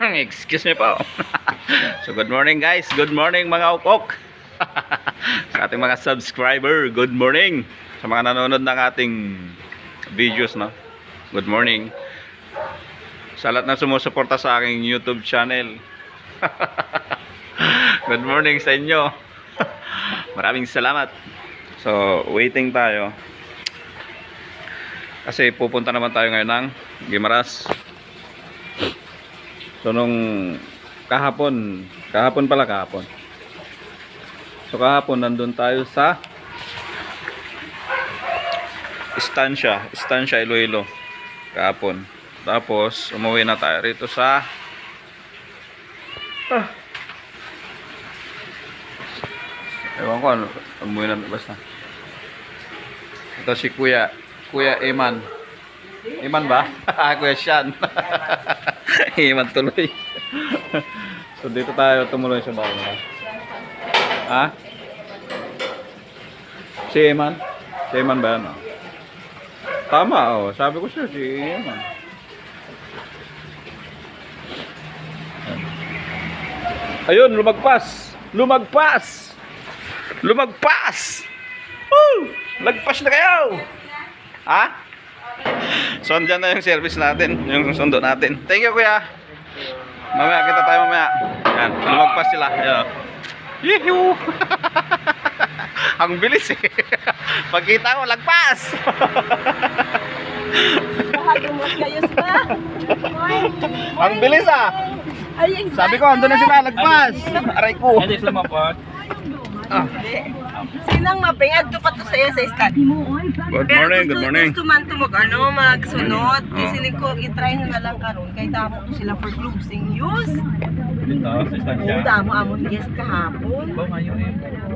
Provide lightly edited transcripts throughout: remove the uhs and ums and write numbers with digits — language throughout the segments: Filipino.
Excuse me po. So good morning guys. Good morning mga ukok. Sa ating mga subscriber, good morning. Sa mga nanonood ng ating videos, no? Good morning. Sa lahat na sumusuporta sa aking YouTube channel. Good morning sa inyo. Maraming salamat. So waiting tayo. Kasi pupunta naman tayo ngayon ng Guimaras. So nung kahapon So kahapon nandun tayo sa Estancia Iloilo. Kahapon. Tapos umuwi na tayo rito sa ewan ko ano, umuwi na basta. Ito si Kuya Eman. Iman ba? Kuya Sean. Iman tuloy. So dito tayo tumuloy sa bahay. Ha? Si Iman? Si Iman ba yan? Tama oh. Sabi ko siya si Iman. Ayun, lumagpas! Woo! Lagpas na kayo! Ha? So, andyan na yung service natin, yung sundo natin. Thank you, kuya. Mamaya, kita tayo mamaya. Yan, lumagpas sila. Ayan. Yuhu! Ang bilis eh. Pagkita ko, lagpas! Ang bilis ah! Sabi ko, andun na sila, lagpas! Aray ko! Hindi sila mapot. Sinang mapingad to pa to sa'yo sa study mo. Good morning. Gusto man to magsunod. Isinig ko, itry nyo na lang karon. Kaya damo to sila for closing use. Dito, sa Estancia. Damo amon guest kahapon.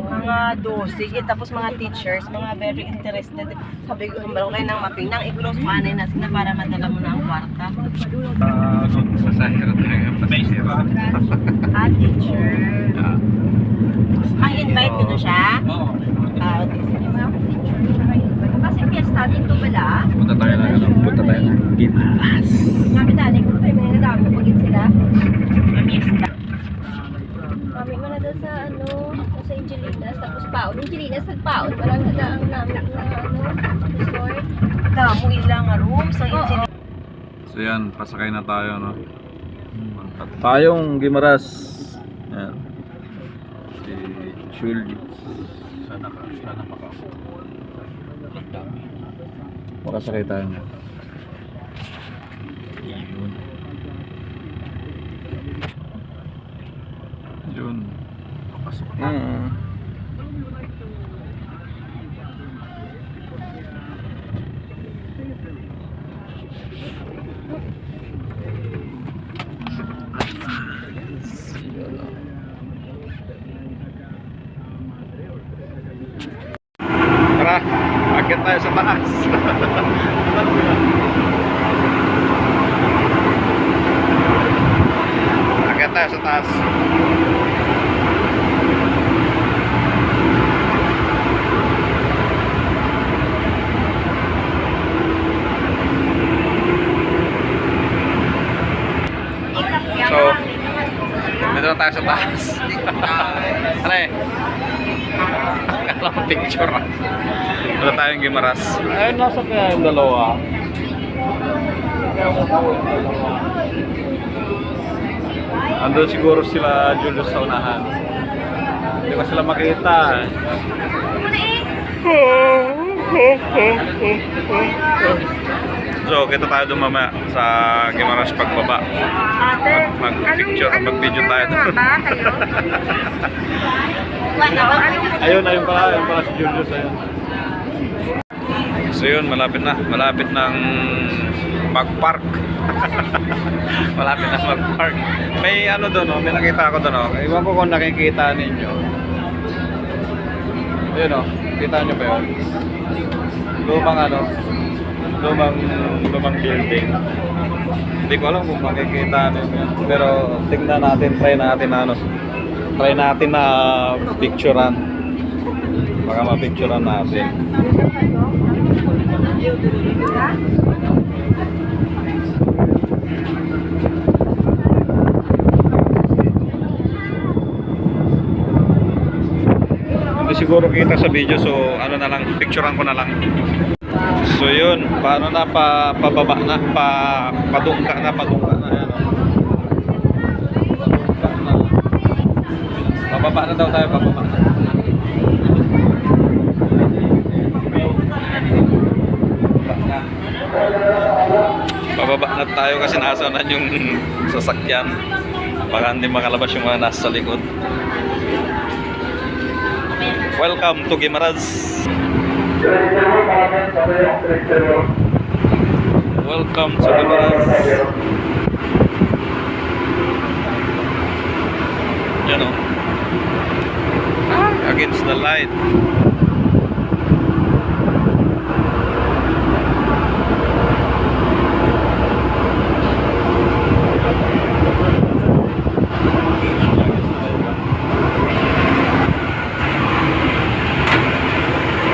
Mga 12. Tapos mga teachers, mga very interested. Sabi ko, kumbaro kayo ng maping nang i-close panay na sila para madala mo na ang kwarta. Sa sahir Teacher. Ang invite ko na siya? Oo. Kasi kaya study to bala. Punta tayo ng Guimaras. Kami dali kung tayo may nadami pagit sila. Kami mo na doon sa sa Angelinas, tapos paon. Angelinas nagpaon, parang ang namin na resort. Damo ilang room sa Angelinas. So yan, pasakay na tayo, no? Tayong Guimaras. Yan. Si Julie. Sana makasakay tayo niya. Yun. Papasok na. Tara, akit tayo sa taas. Akit tayo sa taas. So, dito na tayo sa taas. Ano eh? Kala mo picture. Wala tayong Guimaras. Ayun, nasa kaya yung dalawa. Andun siguro sila Julius sa unahan. Hindi ko sila makita. So, kita tayo doon mamaya sa Guimaras pagbaba. Mag-picture, mag-video tayo doon. Ayun pala si Julius. Ayun. So yun, malapit ng mag-park. Malapit na mag-park. May ano doon, may nakita ko doon. Iwan ko kung nakikita ninyo. Ayun o, kita nyo ba yun? Lumang building. Hindi ko alam kung makikita ninyo. Pero tingnan natin, try natin na picturean. Baka ma-picturean natin. siguro kita sa video, so ano na lang, picturean ko na lang. So yun, paano na pababa na, padungka na, padungka na, yan, oh. Padungka na. Pababa na daw tayo, pababa na. Pababa na tayo kasi nasa na yung sasakyan. Baka hindi makalabas yung mga nasa likod. Welcome to Guimaras. Welcome to Guimaras. Yan o. Against the light.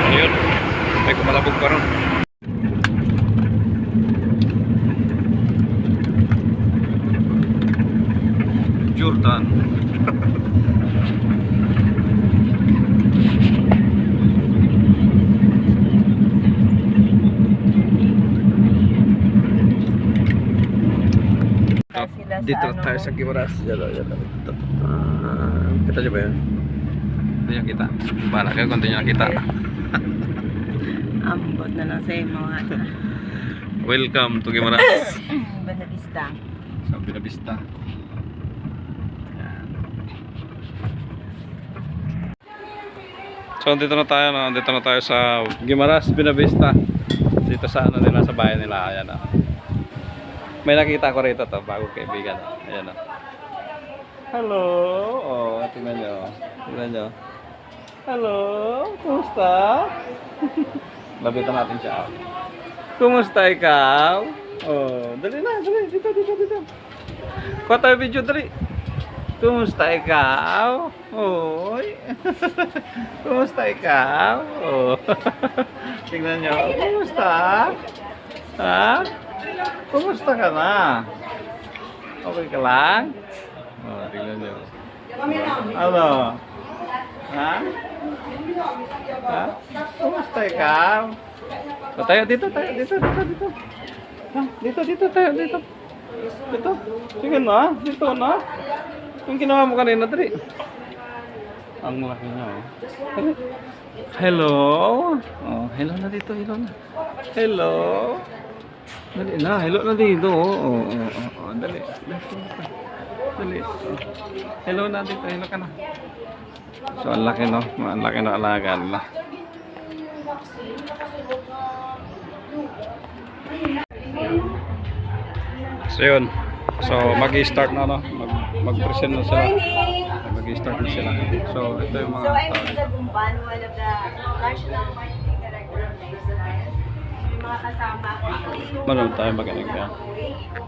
Ayun. May kumalabog pa ron. Jordan. Dito tayo sa Guimaras. Yan. Kita nyo ba yun? Hindi nyo kita. Bahala kayo kung hindi nyo nakita. Ambot na lang sa'yo mga Welcome to Guimaras. Buena Vista. Sa Buena Vista. Yan. So dito na tayo, no? Dito na tayo sa Guimaras, Buena Vista. Dito sa ano nila, sa bayan nila. Ayan, no? May nakita ko rito to, bagong kaibigan. Ayan, no? Hello. Oh, tingnan nyo. Tingnan nyo. Hello. Kumusta? Labitan natin siya. Kumusta ikaw? Oh, dali na, dali. Dito. Kuha tayo video, dali. Kumusta ikaw? Oy. Kumusta ikaw? Oh. Tingnan nyo. Kumusta? Ha? Kumusta ka na? Okay ka lang? Oh, tingnan nyo. Ano? Ha? Ha? Kumusta ikaw? O, tayo dito. Ha? Dito tayo. Dito. Sige na. Dito na. Yung ginawa mo kanina, dali. Ang laki niya, oh. Dali. Hello? Oh, hello na dito. Hello? Dali na. Hello na dito. Oh. Dali. Dali. Hello na dito. Hello ka na. So, ang laki, no? Ang laki ng alaga nila. So, yun. So, mag-i-start na, no? Mag-present na sila. Mag-i-start na sila. So, ito yung mga... So, I'm Lisa Gumban, one of the National Marketing Director of Lifestyle. Yung mga kasama ko. Manood tayo magaling kaya.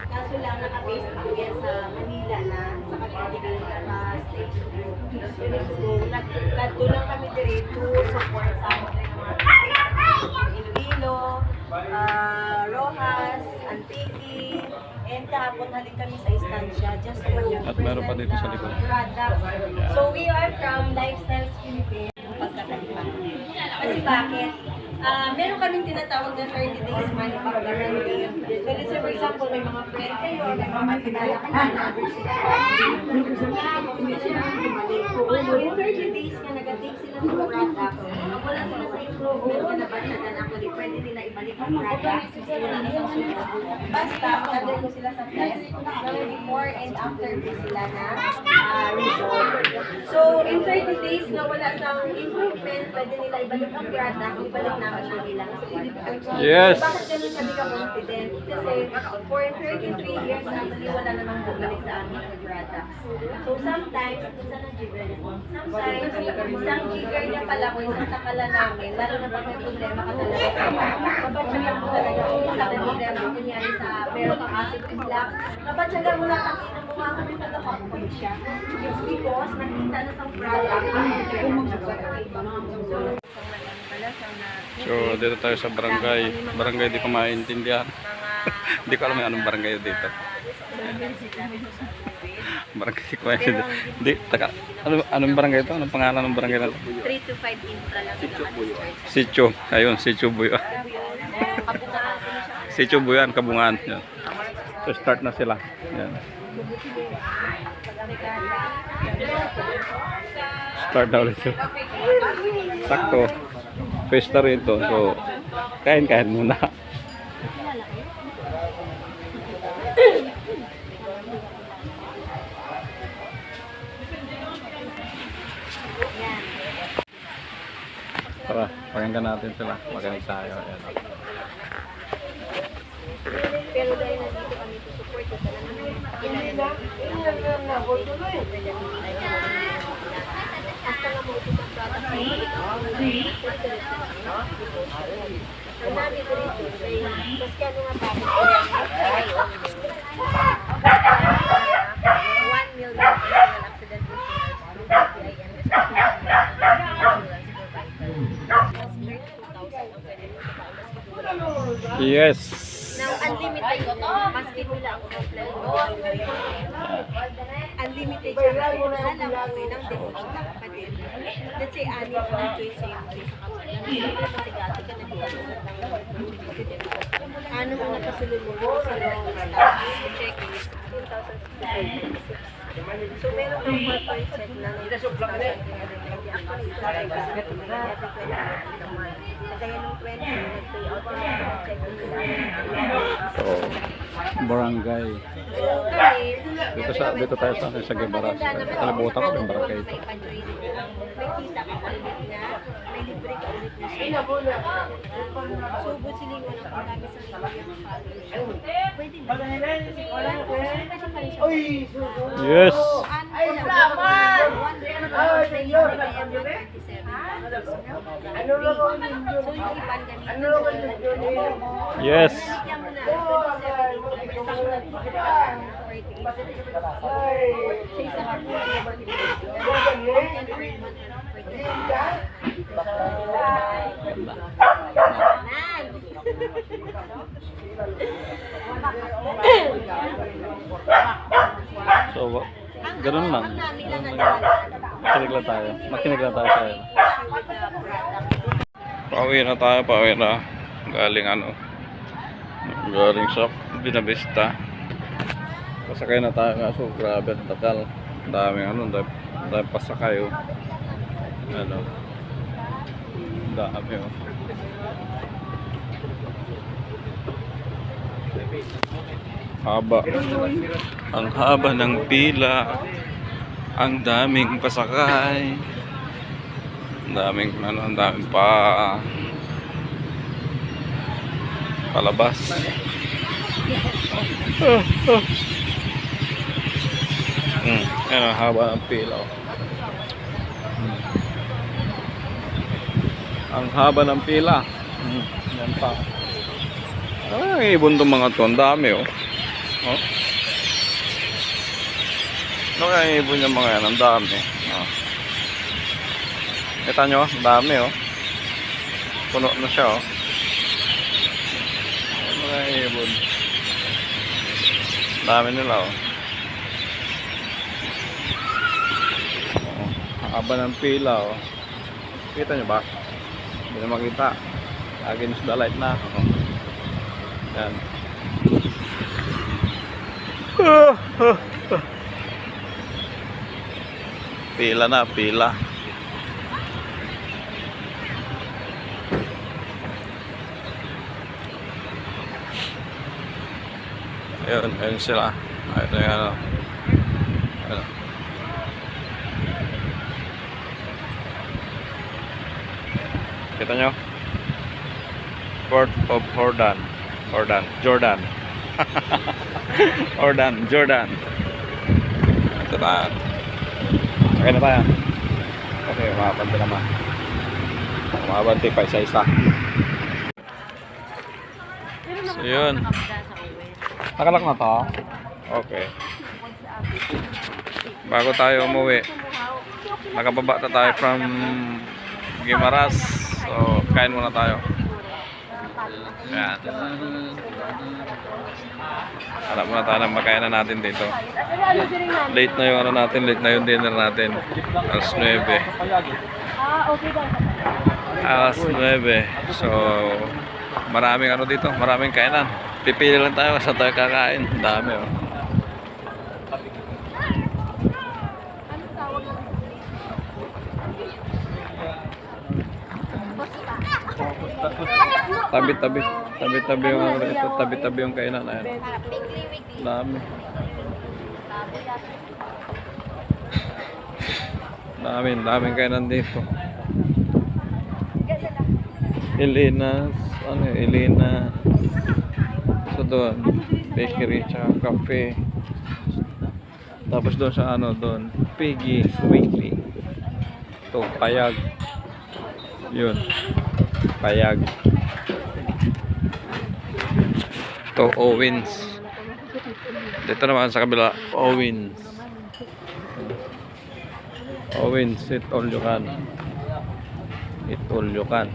Kaso lang naka-base ako yan sa Manila na sa Cavite na stage. Nagto lang kami dito support sa mga Iloilo, Rojas, Antique, and kahapon halik kami sa istansya just to At meron pa dito sa likod. products. So we are from Lifestyles Philippines. Pagkakaiba. Kasi bakit? Meron kaming tinatawag na 30 days money back guarantee. So let's say for example, may mga friend kayo, may mga kakilala kayo na so in 30 days ka nag-take sila sa products, pag wala sila sa improvement na nabalitan actually, pwede nila ibalik ang products kasi wala na sa susunod. Basta, mag-undergo sila sa test, gawin before and after po sila na result. So in 30 days na wala sa improvement, pwede nila ibalik ang products, ibalik namin siya bilang sa Yes. Bakit ganun kami ka-confident? Kasi for 33 years, actually wala namang bumalik sa amin ang products. So sometimes, sometimes, isang jigger niya pala ko, isang takala namin, lalo na pag may problema ka talaga sa kapatsagan mo talaga kung may problema, kunyari sa meron kang acid reflux, kapatsagan mo lang ang inamuha kami sa kapatid siya. It's because nakita na sa product, So, dito tayo sa barangay. Barangay di ko maintindihan. Hindi ko alam yung anong barangay dito. Barangay si Kuya. Hindi, taka. Anong barangay ito? Anong pangalan ng barangay na ito? 3 to 5 infra lang ang Sitio. Ayun, Sitio Buyan. Sitio Buyan, Kabungan. Yan. So, start na sila. Yan. Start na ulit sila. Sakto. Pesta rito. So, kain-kain muna. Tara, pakinggan natin sila. Magaling tayo. Ayan. Pero dahil nandito kami to support ko talaga hasta nga mo ito sa product sa ang namin dito ay mas kano nga bakit ko yan 1 million personal accident insurance through PIM Yes. now unlimited maski nila ako ng plan unlimited siya kasi isa lang ako ng demotion na kapatid. Let's say, ani ko ng choice sa iyo sa kapatid. Nagpapagasi ka, nagpapagasi ano mo napasulong mo sa long staff checklist, 2,696. So, meron kang corporate check na kaya nung 20, nag-pay out na check So, barangay. Dito tayo sa Guimaras. Kalibutan ko yung barangay ito. May kita ka ulit na, may libre ka ulit na siya. Subot silingon ang pagkami sa kanyang family. Pwede na. Yes. Yes. So, ganun lang. Makinig lang tayo sa iyo. Pauwi na tayo, pauwi na. Galing galing sa Binavista. Pasakay na tayo nga, so grabe, tagal. Daming dami pasakay. Dami Haba. Ang haba ng pila. Ang daming pasakay. Ang daming palabas. Ang haba ng pila. Ang haba ng pila. Yan pa. Ang ibon itong mga ito. Ang dami Ano kaya ibon yung mga yan? Ang dami. Kita nyo? Ang dami Puno na siya Ano kaya ibon? Ang dami nila Haba ng pila Kita nyo ba? Hindi na makita. Against the light na. Yan. Pila na, pila. Ayun sila. Ito yung Kita nyo? Port of Jordan. Jordan. Jordan. Ito tayo. Okay na tayo. Okay, umabanti naman. Umabanti pa isa-isa. So yun. Nakalak na to? Okay. Bago tayo umuwi, nakababa na tayo from Guimaras. So, kain muna tayo. Yan. Hanap muna tayo ng makainan natin dito. Late na yung ano natin, late na yung dinner natin. Alas 9. Okay ba? Alas 9. So, maraming ano dito, maraming kainan. Pipili lang tayo sa tayo kakain. Ang dami oh. Tabi-tabi. Tabi-tabi yung ano ito, tabi-tabi yung kainan. Ayan. Dami. Daming kainan dito. Elena's, ano yun, Elena. So doon, bakery tsaka cafe. Tapos doon sa ano doon, Piggy Weekly. Ito, Payag. Yun, Payag. Ito, Owens. Dito naman sa kabila, Owens. Owens, eat all you can. Eat all you can.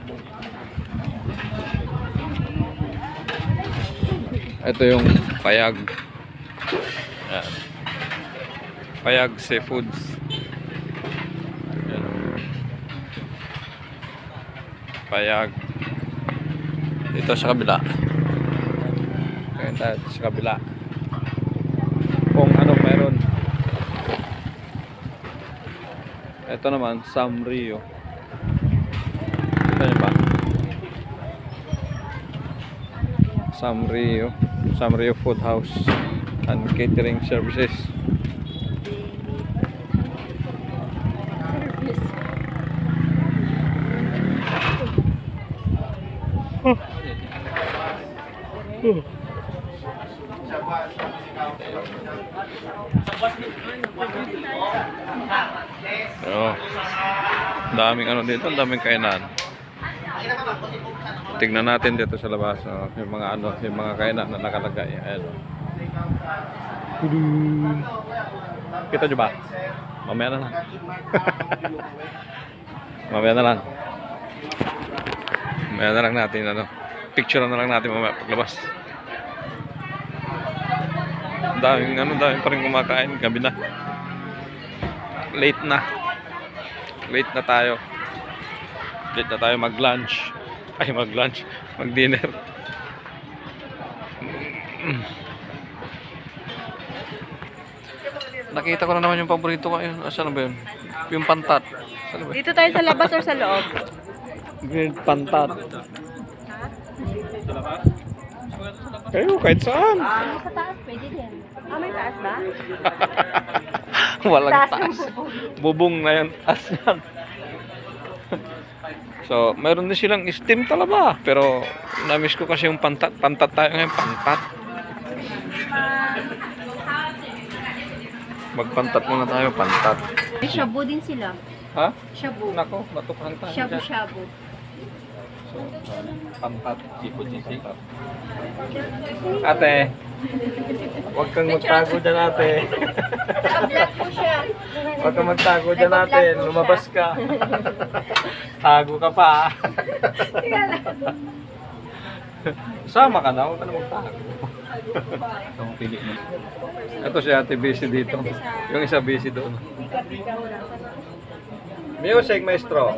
Ito yung Payag. Ayan. Payag Seafoods. Ayan. Payag. Dito sa kabila. Kaya tayo sa kabila. Kung ano meron. Ito naman, Sam Rio. Ito nyo ba? Sam Rio Food House and Catering Services. Oh, daming ano dito, daming kainan. Tignan natin dito sa labas, oh, yung mga ano, yung mga kainan na nakalagay. Ayan. Kita nyo ba? Mamaya na lang. Mamaya na lang. Mamaya na lang natin ano. Picture na lang natin mamaya paglabas. Daming ano, daming pa rin kumakain. Gabi na. Late na. Late na tayo. Late na tayo mag-lunch. Ay, mag-lunch. Mag-dinner. Nakita ko na naman yung paborito ko. Asan na ba yun? Yung pantat. Saan ba? Dito tayo sa labas or sa loob? Grilled pantat. Kayo, kahit saan. Sa taas, pwede din. May taas ba? Walang Taas taas. ng bubong. Bubong na yan. Taas yan. So, mayroon din silang steam talaba. Pero, na-miss ko kasi yung pantat. Pantat tayo ngayon. Pantat. Magpantat muna tayo. Pantat. May shabu din sila. Ha? Shabu. Nako, matukan tayo dyan. Shabu-shabu. So, pantat. Pantat. Ate, huwag kang magtago dyan, ate. Naka-vlog po siya. Huwag kang magtago dyan, ate. Lumabas ka. Tago ka pa. Sama ka na, huwag ka na magtago. Itong pili mo. Ito si ate busy dito. Yung isa busy doon. Music, maestro.